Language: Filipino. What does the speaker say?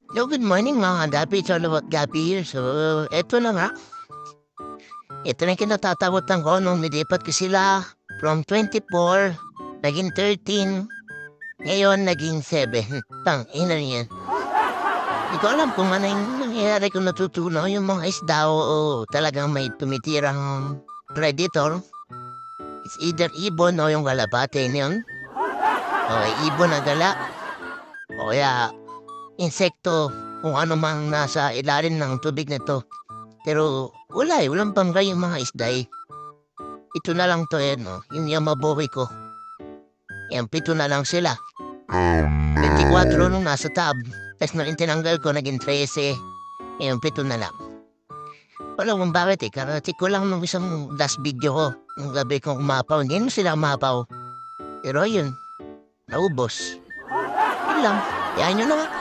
Good morning mga Gapi. It's all about Gapi here. So, eto na nga. Ito na yung kinatatakutan ko nung nilipat ko sila from 24, naging 13, ngayon naging 7. Ina niyan. Hindi ko alam kung ano yung nangyayari kung natutunaw yung mga isda o talagang may tumitirang predator. It's either ibon o yung galapate niyon. O ibon na gala. O kaya insekto kung ano mang nasa ilalim ng tubig na to. Pero wala walang bangga yung mga isda eh. Ito na lang to no, yung yamaboy ko. Yan, 7 na lang sila. 24 nung nasa tab. Tapos nung tinanggal ko, naging 13. Yan, 7 na lang. Wala kung bakit eh, karati ko lang nung isang last video ko. Nung gabi kong umapaw, hindi mo sila umapaw. Pero yun, naubos. Yun lang, yan nyo na nga.